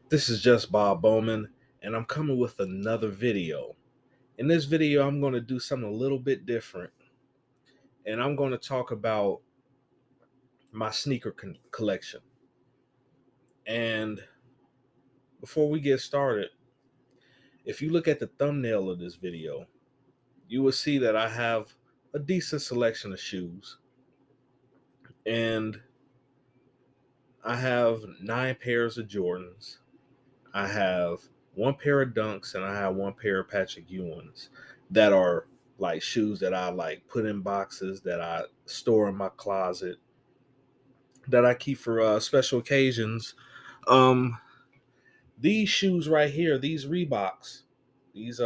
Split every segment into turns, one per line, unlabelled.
This is Justbobbowman, and I'm coming with another video. In this video, I'm going to do something a little bit different, and I'm going to talk about my sneaker collection. And before we get started, if you look at the thumbnail of this video, you will see that I have a decent selection of shoes, and I have 9 pairs of Jordans. I have one pair of Dunks and I have one pair of Patrick Ewings that are like shoes that I like put in boxes that I store in my closet that I keep for special occasions. Um, these shoes right here, these Reeboks, these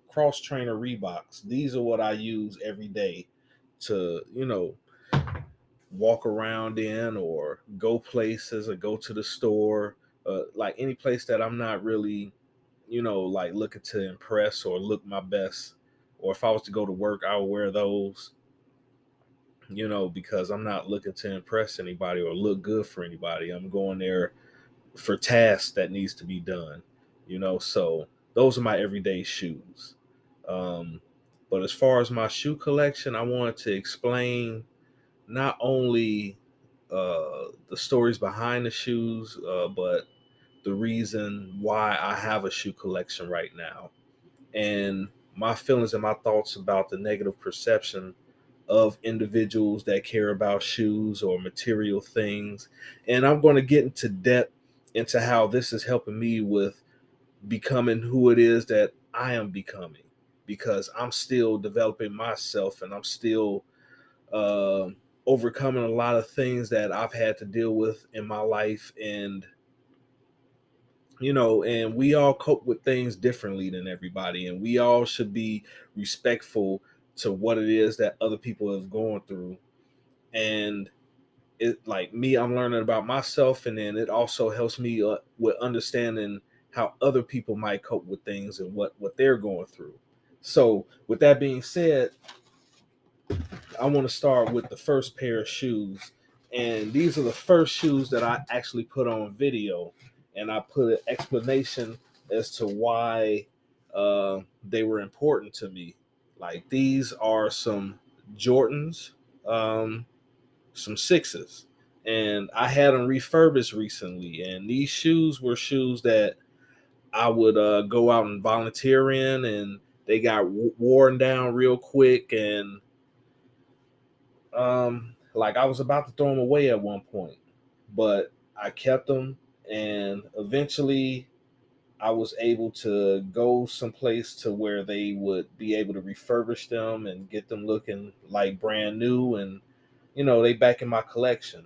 cross trainer Reeboks, these are what I use every day to walk around in or go places or go to the store, like any place that I'm not really like looking to impress or look my best. Or if I was to go to work, I would wear those, because I'm not looking to impress anybody or look good for anybody. I'm going there for tasks that needs to be done. So those are my everyday shoes. Um, but as far as my shoe collection, I wanted to explain not only the stories behind the shoes, but the reason why I have a shoe collection right now, and my feelings and my thoughts about the negative perception of individuals that care about shoes or material things. And I'm going to get into depth into how this is helping me with becoming who it is that I am becoming, because I'm still developing myself and I'm still uh, overcoming a lot of things that I've had to deal with in my life. And we all cope with things differently than everybody, and we all should be respectful to what it is that other people have gone through. And it, like me, I'm learning about myself, and then it also helps me with understanding how other people might cope with things and what they're going through. So with that being said, I want to start with the first pair of shoes. And these are the first shoes that I actually put on video. And I put an explanation as to why they were important to me. Like, these are some Jordans, um, some sixes. And I had them refurbished recently. And these shoes were shoes that I would go out and volunteer in. And they got worn down real quick. And like, I was about to throw them away at one point, but I kept them, and eventually I was able to go someplace to where they would be able to refurbish them and get them looking like brand new, and they back in my collection.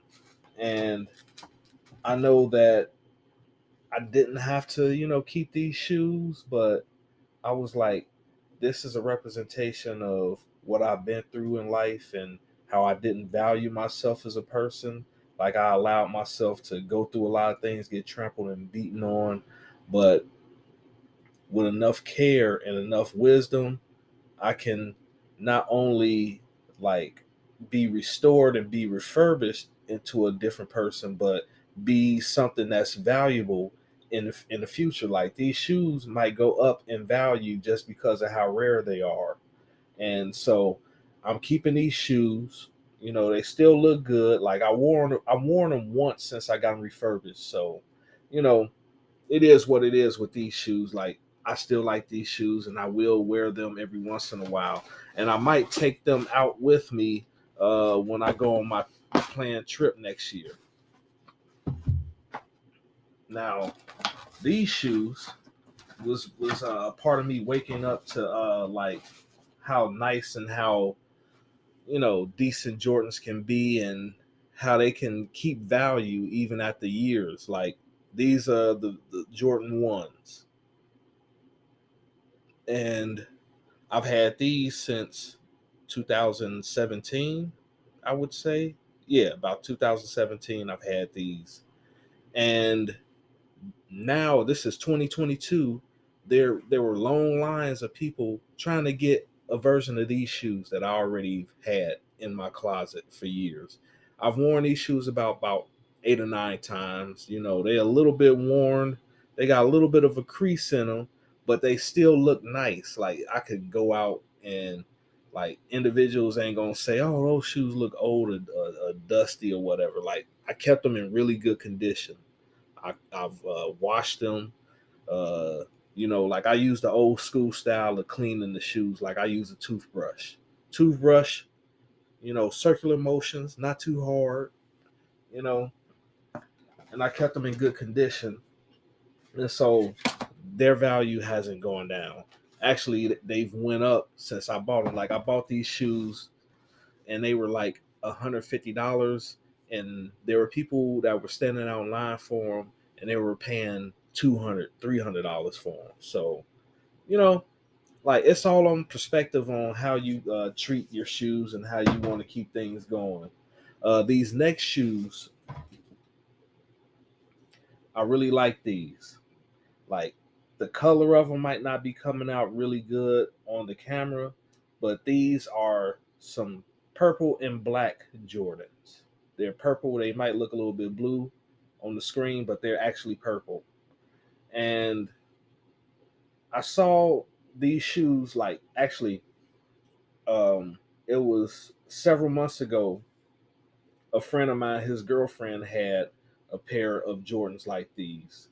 And I know that I didn't have to, keep these shoes, but I was like, this is a representation of what I've been through in life and how I didn't value myself as a person. Like, I allowed myself to go through a lot of things, get trampled and beaten on, but with enough care and enough wisdom, I can not only like be restored and be refurbished into a different person, but be something that's valuable in the future. Like, these shoes might go up in value just because of how rare they are. And so I'm keeping these shoes. They still look good. Like, I worn them once since I got them refurbished. So, you know, it is what it is with these shoes. Like, I still like these shoes, and I will wear them every once in a while. And I might take them out with me when I go on my planned trip next year. Now, these shoes was part of me waking up to like how nice and how decent Jordans can be, and how they can keep value even after years. Like, these are the Jordan ones, and I've had these since 2017, I would say. Yeah, about 2017 I've had these. And now this is 2022. There were long lines of people trying to get a version of these shoes that I already had in my closet for years. I've worn these shoes about 8 or 9 times. They're a little bit worn. They got a little bit of a crease in them, but they still look nice. Like I could go out and like individuals ain't gonna say, "Oh, those shoes look old or dusty or whatever." Like I kept them in really good condition. I've washed them. Uh, like I use the old school style of cleaning the shoes. Like I use a toothbrush. Circular motions, not too hard. You know, and I kept them in good condition, and so their value hasn't gone down. Actually, they've went up since I bought them. Like I bought these shoes, and they were like $150, and there were people that were standing out in line for them, and they were paying $200, $300 for them. So you know, like it's all on perspective on how you treat your shoes and how you want to keep things going. These next shoes, I really like these. Like the color of them might not be coming out really good on the camera, but these are some purple and black Jordans. They're purple. They might look a little bit blue on the screen, but they're actually purple. And I saw these shoes like actually it was several months ago. A friend of mine, his girlfriend had a pair of Jordans like these.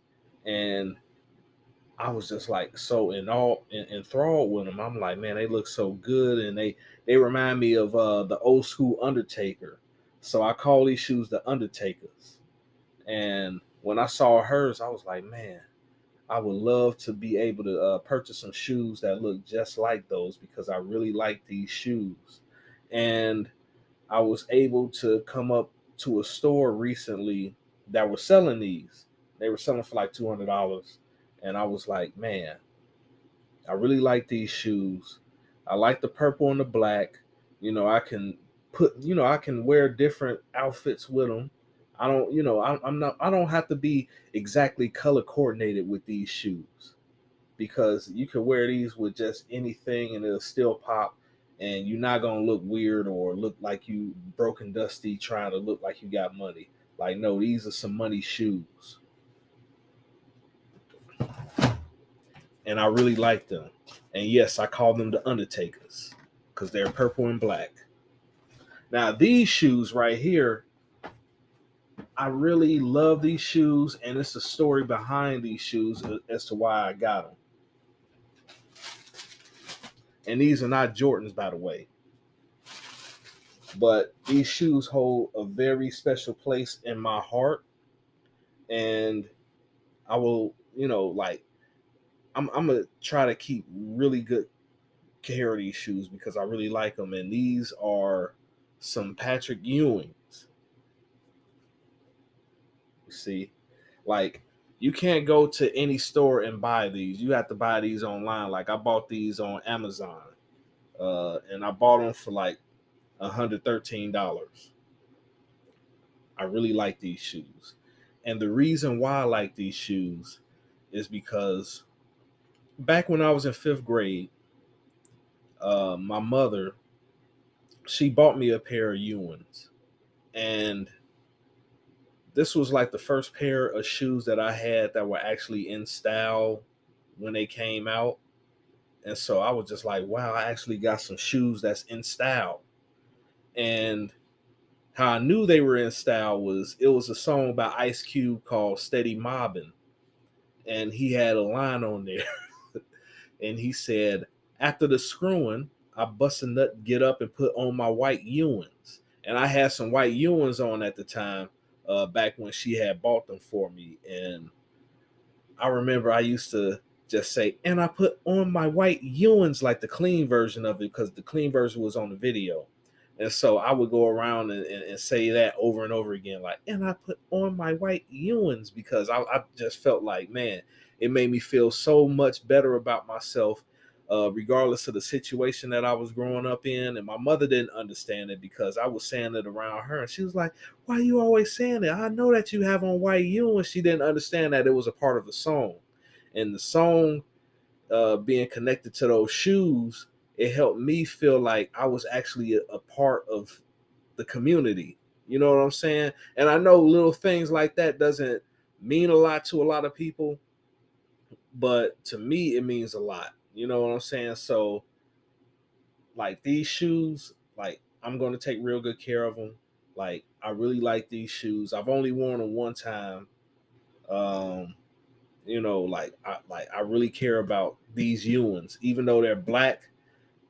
And I was just like so enthralled with them. I'm like, man, they look so good, and they remind me of the old school Undertaker. So I call these shoes the Undertakers. And when I saw hers, I was like, man, I would love to be able to purchase some shoes that look just like those because I really like these shoes. And I was able to come up to a store recently that was selling these. They were selling for like $200, and I was like, man, I really like these shoes. I like the purple and the black. I can I can wear different outfits with them. I don't, I'm not, I don't have to be exactly color coordinated with these shoes because you can wear these with just anything and it'll still pop, and you're not gonna look weird or look like you broken dusty trying to look like you got money. Like no, these are some money shoes, and I really like them. And yes, I call them the Undertakers because they're purple and black. Now these shoes right here, I really love these shoes, and it's a story behind these shoes as to why I got them. And these are not Jordans, by the way. But these shoes hold a very special place in my heart, and I will, like I'm gonna try to keep really good care of these shoes because I really like them. And these are some Patrick Ewings. You see, like you can't go to any store and buy these. You have to buy these online. Like I bought these on Amazon, and I bought them for like $113. I really like these shoes. And the reason why I like these shoes is because back when I was in fifth grade, my mother, she bought me a pair of Ewins. And this was like the first pair of shoes that I had that were actually in style when they came out. And so I was just like, wow, I actually got some shoes that's in style. And how I knew they were in style was it was a song by Ice Cube called Steady Mobbin'. And he had a line on there. And he said, after the screwing, I bust a nut, get up, and put on my white Ewins. And I had some white Ewins on at the time, back when she had bought them for me. And I remember I used to just say, and I put on my white Ewins, like the clean version of it, because the clean version was on the video. And so I would go around and say that over and over again, like, and I put on my white Ewins because I just felt like, man, it made me feel so much better about myself, regardless of the situation that I was growing up in. And my mother didn't understand it because I was saying it around her. And she was like, why are you always saying it? I know that you have on white Ewins. She didn't understand that it was a part of the song. And the song being connected to those shoes, it helped me feel like I was actually a part of the community. You know what I'm saying? And I know little things like that doesn't mean a lot to a lot of people, but to me it means a lot. You know what I'm saying? So like these shoes, like I'm going to take real good care of them. Like I really like these shoes. I've only worn them one time. Um, like I really care about these Ewans, even though they're black.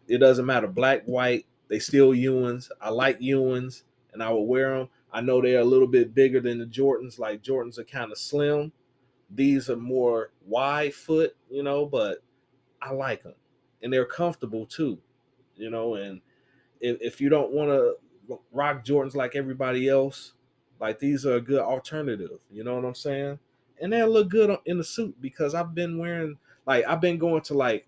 It doesn't matter, black, white, they still Ewans. I like Ewans, and I will wear them. I know they're a little bit bigger than the Jordans. Like Jordans are kind of slim. These are more wide foot, but I like them, and they're comfortable too, And if you don't want to rock Jordans like everybody else, like these are a good alternative. You know what I'm saying? And they look good in the suit because I've been wearing, like I've been going to like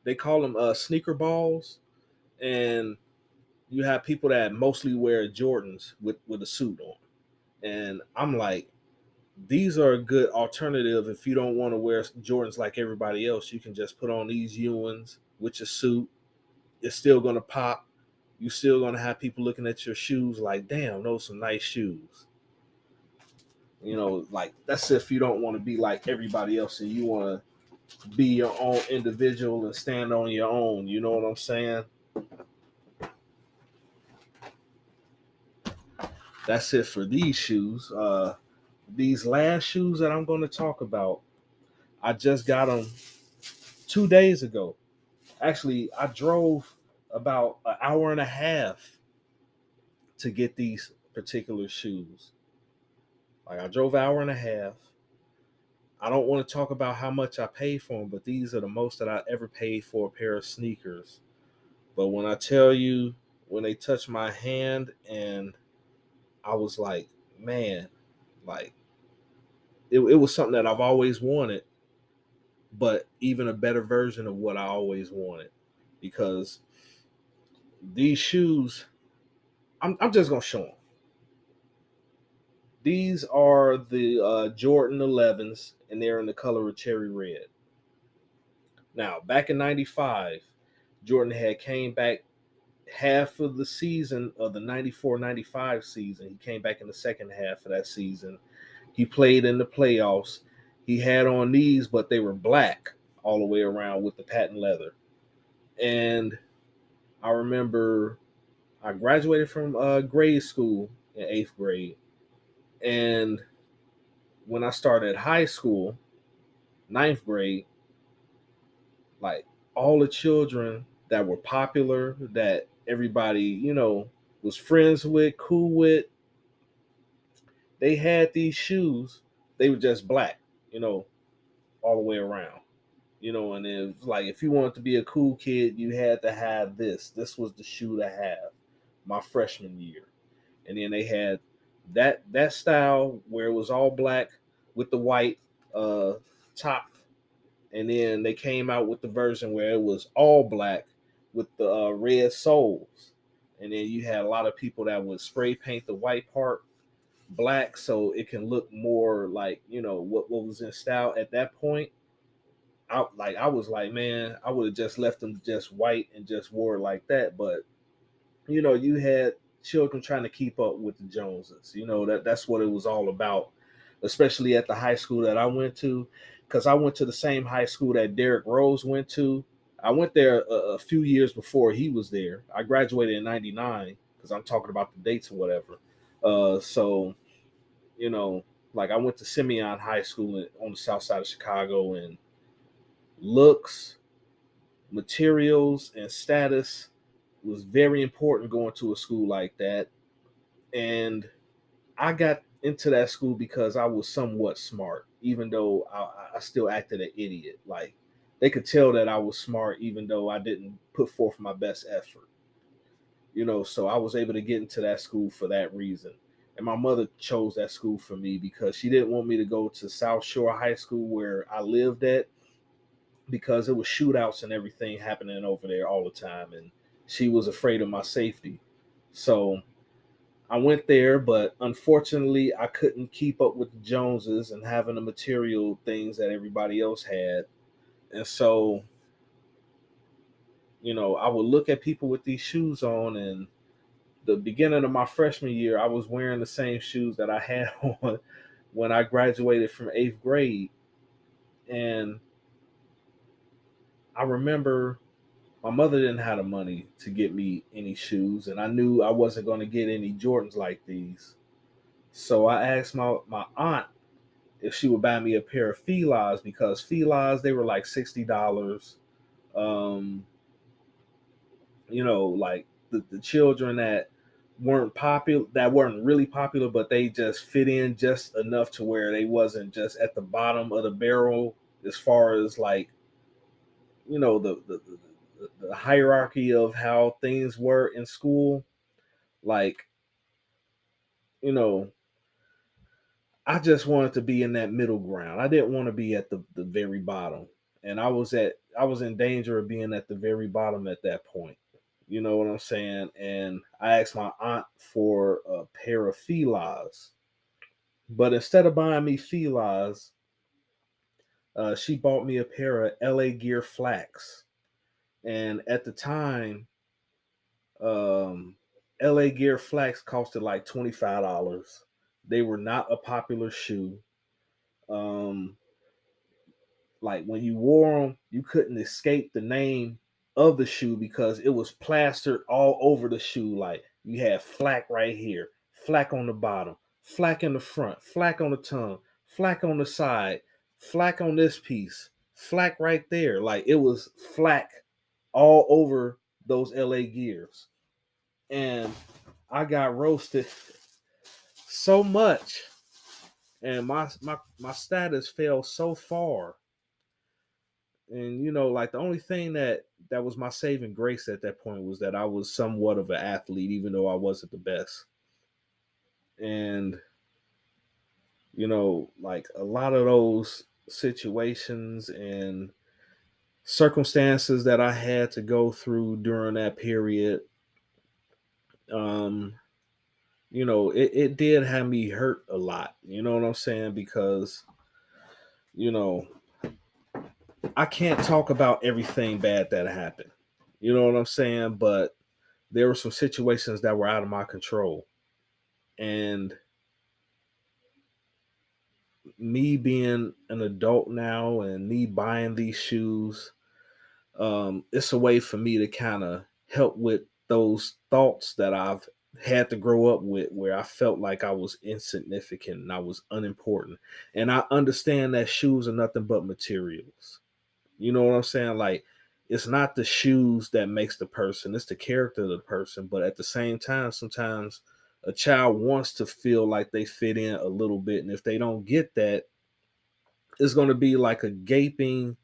they call them sneaker balls, and you have people that mostly wear Jordans with a suit on, and I'm like, these are a good alternative if you don't want to wear Jordans like everybody else. You can just put on these Ewans with your suit. It's still gonna pop. You still gonna have people looking at your shoes like, damn, those some nice shoes. Like that's if you don't want to be like everybody else and you want to be your own individual and stand on your own. You know what I'm saying? That's it for these shoes. These last shoes that I'm going to talk about, I just got them 2 days ago. Actually, I drove about an hour and a half to get these particular shoes. Like I drove an hour and a half. I don't want to talk about how much I paid for them, but these are the most that I ever paid for a pair of sneakers. But when I tell you, when they touched my hand, and I was like, man, like it was something that I've always wanted, but even a better version of what I always wanted. Because these shoes, I'm just gonna show them. These are the Jordan 11s, and they're in the color of cherry red. Now, back in '95, Jordan had came back half of the season of the 94-95 season. He came back in the second half of that season. He played in the playoffs. He had on these, but they were black all the way around with the patent leather. And I remember I graduated from grade school in eighth grade. And when I started high school, ninth grade, like all the children that were popular, that everybody, was friends with, cool with, they had these shoes. They were just black, you know, all the way around. And it was like if you wanted to be a cool kid, you had to have this. This was the shoe to have my freshman year. And then they had that style where it was all black with the white uh top, and then they came out with the version where it was all black with the red soles. And then you had a lot of people that would spray paint the white part black so it can look more like what was in style at that point. I was like, man, I would have just left them just white and just wore it like that. But you had children trying to keep up with the Joneses. That's what it was all about, especially at the high school that I went to, because I went to the same high school that Derrick Rose went to. I went there a few years before he was there. I graduated in '99 because I'm talking about the dates or whatever. So you know, like I went to Simeon High School on the south side of Chicago, and looks, materials, and status was very important going to a school like that. And I got into that school because I was somewhat smart, even though I still acted an idiot. Like they could tell that I was smart, even though I didn't put forth my best effort. So I was able to get into that school for that reason. And my mother chose that school for me because she didn't want me to go to South Shore High School where I lived at, because it was shootouts and everything happening over there all the time, and she was afraid of my safety. So I went there, but unfortunately I couldn't keep up with the Joneses and having the material things that everybody else had. And so, I would look at people with these shoes on, and the beginning of my freshman year, I was wearing the same shoes that I had on when I graduated from eighth grade. And I remember my mother didn't have the money to get me any shoes, and I knew I wasn't going to get any Jordans like these. So I asked my aunt if she would buy me a pair of Filas, because Filas, they were like $60. Um, like the children that weren't really popular, but they just fit in just enough to where they wasn't just at the bottom of the barrel as far as like the hierarchy of how things were in school. Like, you know, I just wanted to be in that middle ground. I didn't want to be at the very bottom. And I was in danger of being at the very bottom at that point. You know what I'm saying? And I asked my aunt for a pair of Filas. But instead of buying me Filas, she bought me a pair of LA Gear Flats. And at the time, um, LA Gear Flats costed like $25. They were not a popular shoe. Um, like when you wore them, you couldn't escape the name of the shoe because it was plastered all over the shoe. Like you had flack right here, flack on the bottom, flack in the front, flack on the tongue, flack on the side, flack on this piece, flack right there. Like it was flack all over those LA gears. And I got roasted so much, and my status fell so far. And like the only thing that was my saving grace at that point was that I was somewhat of an athlete, even though I wasn't the best. And like a lot of those situations and circumstances that I had to go through during that period, um it did have me hurt a lot, you know what I'm saying, because you know I can't talk about everything bad that happened, you know what I'm saying, but there were some situations that were out of my control. And me being an adult now and me buying these shoes, it's a way for me to kind of help with those thoughts that I've had to grow up with, where I felt like I was insignificant and I was unimportant. And I understand that shoes are nothing but materials. You know what I'm saying? Like, it's not the shoes that makes the person, it's the character of the person. But at the same time, sometimes a child wants to feel like they fit in a little bit. And if they don't get that, it's going to be like a gaping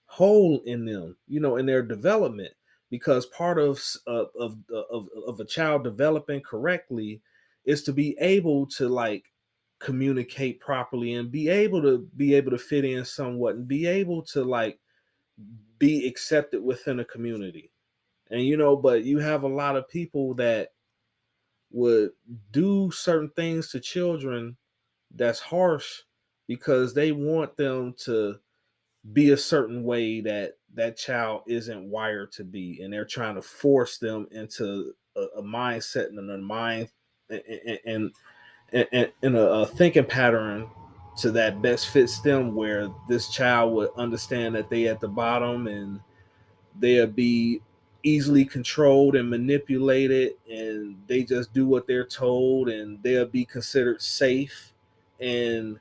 hole in them, in their development. Because part of a child developing correctly is to be able to like communicate properly and be able to fit in somewhat and be able to like be accepted within a community. And but you have a lot of people that would do certain things to children that's harsh because they want them to be a certain way that that child isn't wired to be, and they're trying to force them into a mindset and a mind and, and a thinking pattern to that best fits them, where this child would understand that they at the bottom and they'll be easily controlled and manipulated, and they just do what they're told, and they'll be considered safe, and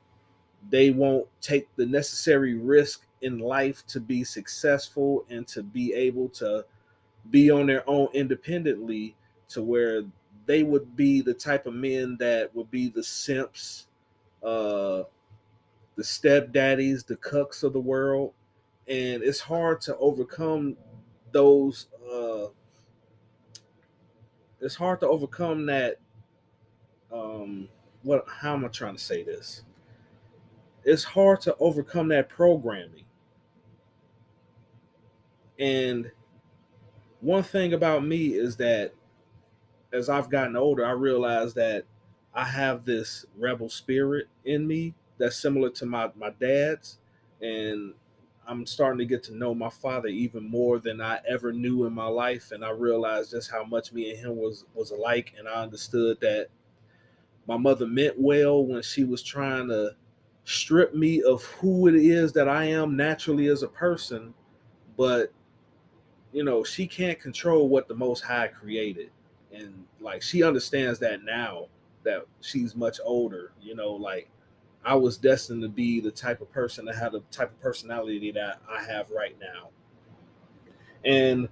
they won't take the necessary risk in life to be successful and to be able to be on their own independently, to where they would be the type of men that would be the simps, uh, the stepdaddies, the cucks of the world. And it's hard to overcome those. It's hard to overcome that. What? How am I trying to say this? It's hard to overcome that programming. And one thing about me is that as I've gotten older, I realize that I have this rebel spirit in me that's similar to my dad's. And I'm starting to get to know my father even more than I ever knew in my life, and I realized just how much me and him was alike. And I understood that my mother meant well when she was trying to strip me of who it is that I am naturally as a person, but she can't control what the Most High created, and like she understands that now that she's much older. Like I was destined to be the type of person that had the type of personality that I have right now. And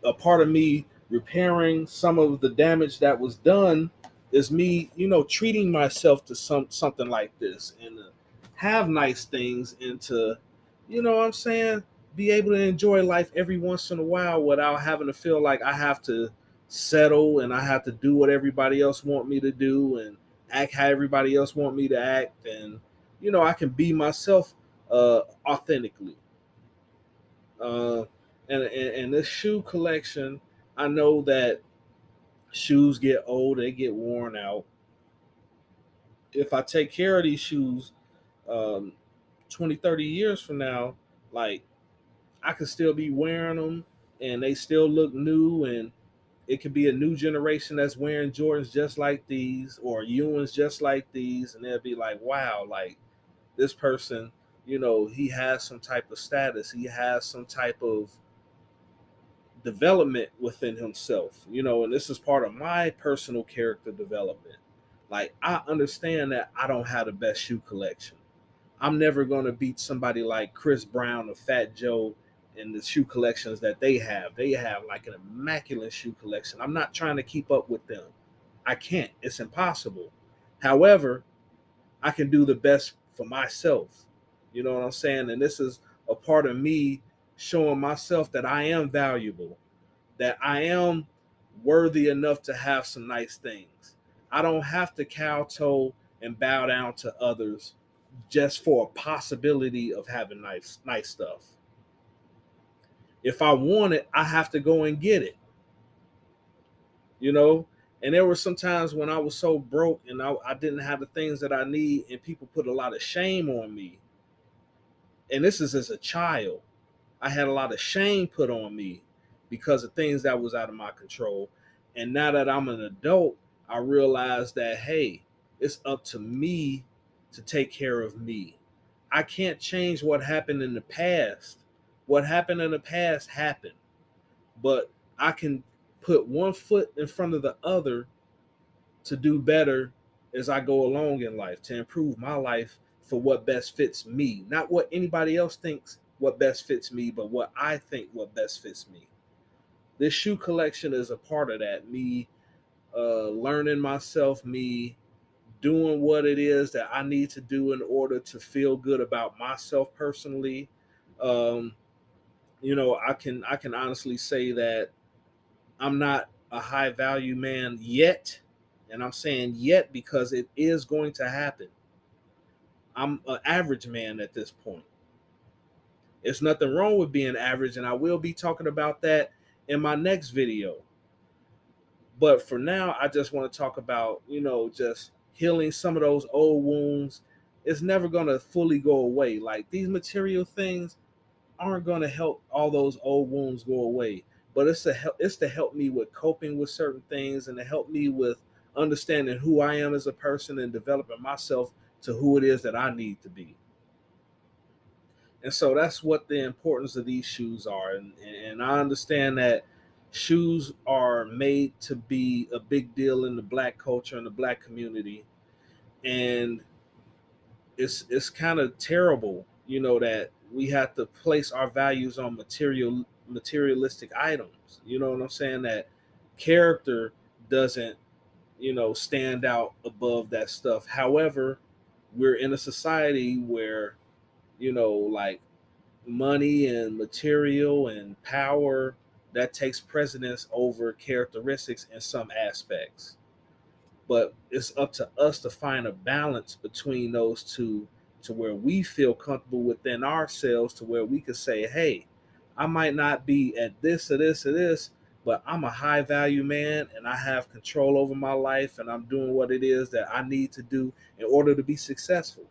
a part of me repairing some of the damage that was done is me, treating myself to something like this, and have nice things, and to, what I'm saying, be able to enjoy life every once in a while without having to feel like I have to settle and I have to do what everybody else want me to do and act how everybody else want me to act. And I can be myself authentically. uh, and this shoe collection, I know that shoes get old, they get worn out. If I take care of these shoes, um, 20, 30 years from now, like I could still be wearing them and they still look new. And it could be a new generation that's wearing Jordans just like these or Ewans just like these. And they'll be like, wow, like this person, he has some type of status. He has some type of development within himself, and this is part of my personal character development. Like, I understand that I don't have the best shoe collection. I'm never going to beat somebody like Chris Brown or Fat Joe in the shoe collections that they have. They have like an immaculate shoe collection. I'm not trying to keep up with them. I can't. It's impossible. However, I can do the best for myself. You know what I'm saying? And this is a part of me showing myself that I am valuable, that I am worthy enough to have some nice things. I don't have to kowtow and bow down to others just for a possibility of having nice stuff. If I want it, I have to go and get it, you know? And there were some times when I was so broke and I didn't have the things that I need, and people put a lot of shame on me. And this is as a child. I had a lot of shame put on me because of things that was out of my control. And now that I'm an adult, I realize that, hey, it's up to me to take care of me. I can't change what happened in the past. What happened in the past happened, but I can put one foot in front of the other to do better as I go along in life, to improve my life for what best fits me. Not what anybody else thinks what best fits me, but what I think what best fits me. This shoe collection is a part of that. Me learning myself, me doing what it is that I need to do in order to feel good about myself personally. Um, I can honestly say that I'm not a high value man yet. And I'm saying yet because it is going to happen. I'm an average man at this point. There's nothing wrong with being average, and I will be talking about that in my next video. But for now, I just want to talk about, just healing some of those old wounds. It's never going to fully go away. Like, these material things aren't going to help all those old wounds go away, but it's to help me with coping with certain things, and to help me with understanding who I am as a person and developing myself to who it is that I need to be. And so that's what the importance of these shoes are. And I understand that shoes are made to be a big deal in the black culture and the black community. And it's kind of terrible, that we have to place our values on materialistic items. You know what I'm saying? That character doesn't, stand out above that stuff. However, we're in a society where, like, money and material and power, that takes precedence over characteristics in some aspects. But it's up to us to find a balance between those two, to where we feel comfortable within ourselves, to where we could say, hey, I might not be at this or this or this, but I'm a high value man and I have control over my life, and I'm doing what it is that I need to do in order to be successful.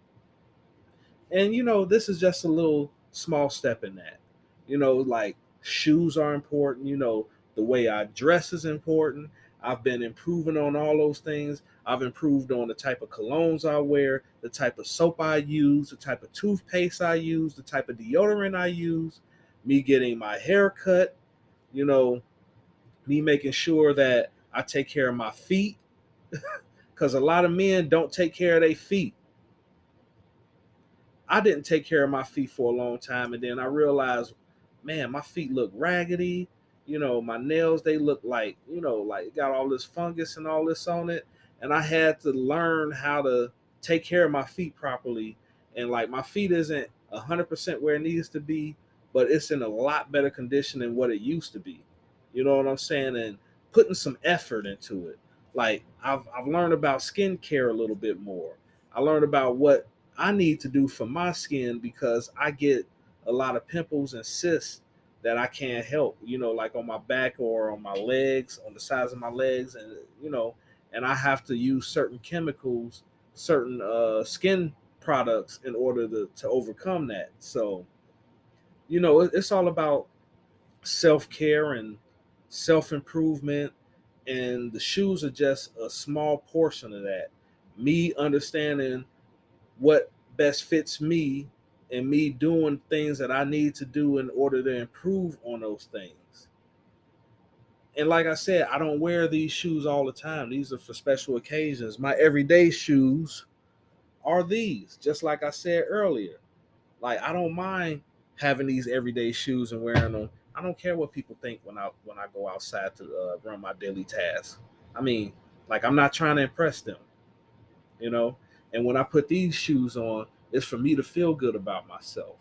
And this is just a little small step in that. Like shoes are important. The way I dress is important. I've been improving on all those things. I've improved on the type of colognes I wear, the type of soap I use, the type of toothpaste I use, the type of deodorant I use, me getting my hair cut, you know, me making sure that I take care of my feet, because a lot of men don't take care of their feet. I didn't take care of my feet for a long time, and then I realized, man, my feet look raggedy. My nails, they look like, like got all this fungus and all this on it. And I had to learn how to take care of my feet properly. And like my feet isn't 100% where it needs to be, but it's in a lot better condition than what it used to be. You know what I'm saying? And putting some effort into it. Like I've learned about skincare a little bit more. I learned about what I need to do for my skin, because I get a lot of pimples and cysts that I can't help, like on my back or on my legs, on the sides of my legs, and and I have to use certain chemicals, certain skin products in order to overcome that. So, it's all about self care and self improvement, and the shoes are just a small portion of that. Me understanding what best fits me, and me doing things that I need to do in order to improve on those things. And like I said, I don't wear these shoes all the time. These are for special occasions. My everyday shoes are these, just like I said earlier. Like I don't mind having these everyday shoes and wearing them. I don't care what people think when I go outside to run my daily tasks. I mean, like I'm not trying to impress them, you know. And when I put these shoes on, it's for me to feel good about myself.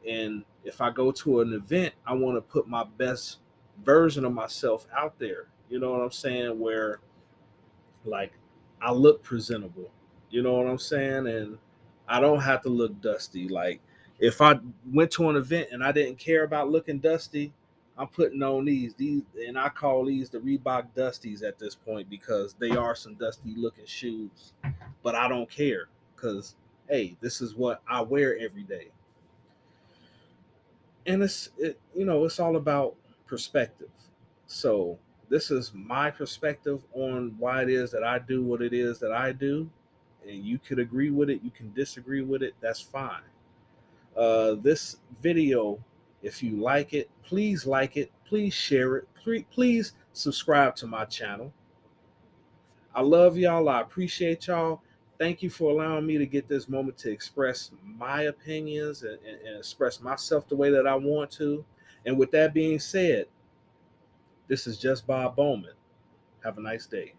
And if I go to an event, I want to put my best version of myself out there. You know what I'm saying? Where like I look presentable. You know what I'm saying? And I don't have to look dusty. Like if I went to an event and I didn't care about looking dusty, I'm putting on these, and I call these the Reebok Dusties at this point, because they are some dusty looking shoes. But I don't care, because hey, this is what I wear every day. And it's all about perspective. So this is my perspective on why it is that I do what it is that I do, and you could agree with it, you can disagree with it, that's fine. This video, if you like it, please share it, please subscribe to my channel. I love y'all. I appreciate y'all. Thank you for allowing me to get this moment to express my opinions, and express myself the way that I want to. And with that being said, this is Just Bob Bowman. Have a nice day.